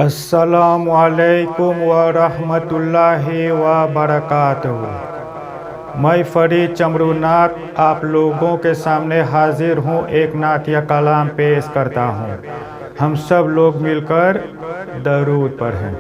السلام علیکم ورحمۃ اللہ وبرکاتہ۔ میں فرید چمرو نعت آپ لوگوں کے سامنے حاضر ہوں، ایک نعتیہ کلام پیش کرتا ہوں۔ ہم سب لوگ مل کر درود پڑھیں۔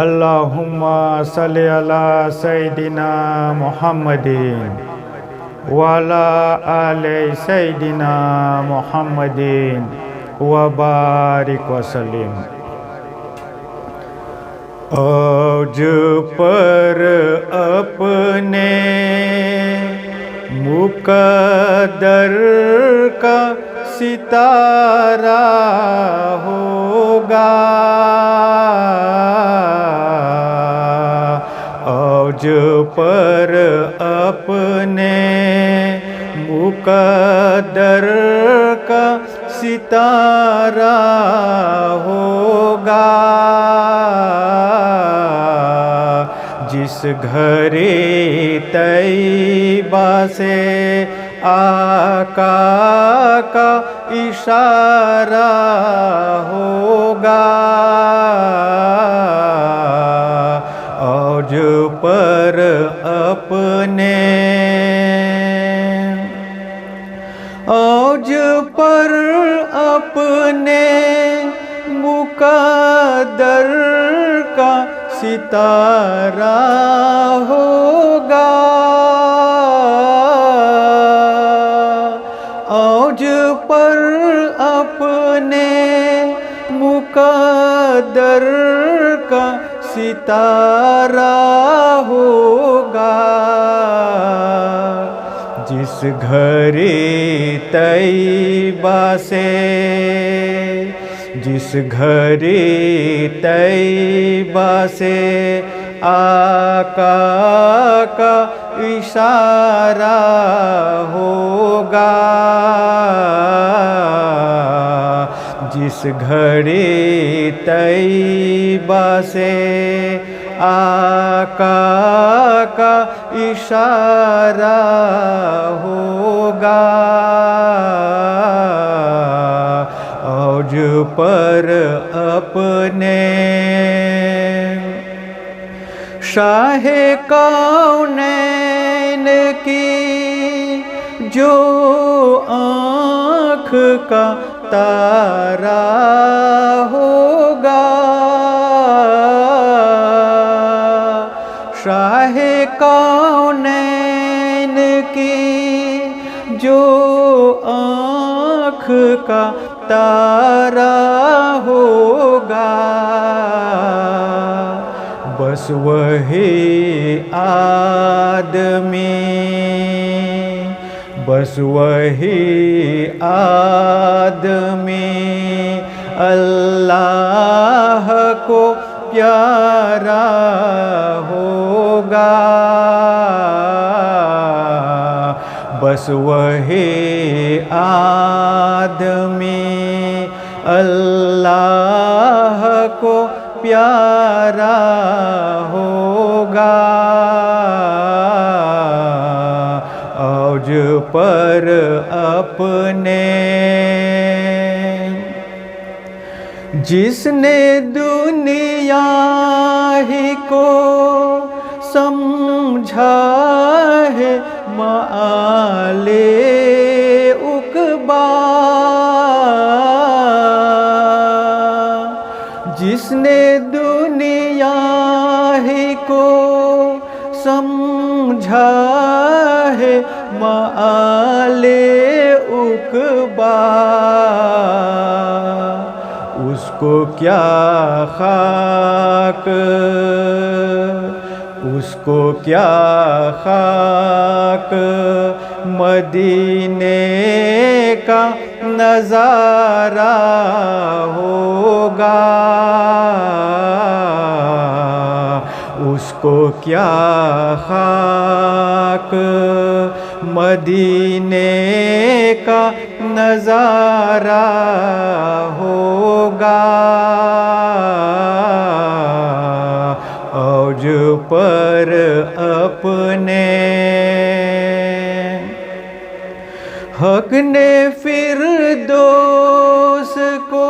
اللہم صلی علی سیدنا محمد وعلی آل سیدنا محمد وبارک وسلم۔ اوج پر اپنے مقدر کا ستارہ ہوگا، اوج پر اپنے مقدر کا ستارہ ہوگا، جس گھر طیبہ سے آقا کا اشارہ ہوگا، اوج پر اپنے، اوج پر اپنے مقدر کا ستارہ ہوگا، اوج پر اپنے مقدر کا ستارہ ہوگا، جس گھر طیبہ سے، جس گھر طیبہ سے آقا کا اشارہ ہوگا، جس گھر طیبہ سے آقا کا اشارہ ہوگا، اوج پر اپنے شاہ کونین کی جو آنکھ کا تارا ہوگا، شاہ کونین کی جو آنکھ کا تارا ہوگا، بس وہی آدمی، بس وہی آدمی اللہ کو پیارا ہوگا، بس وہی آدمی اللہ کو پیارا ہوگا، اوج پر اپنے، جس نے دنیا ہی کو سمجھا ہے مآل عقبیٰ، جس نے دنیا ہی کو سمجھا ہے مآل عقبیٰ، اس کو کیا خاک، اس کو کیا خاک مدینے کا نظارہ ہوگا، اس کو کیا خاک مدینے کا نظارہ ہوگا، اوج پر اپنے حق نے فردوس کو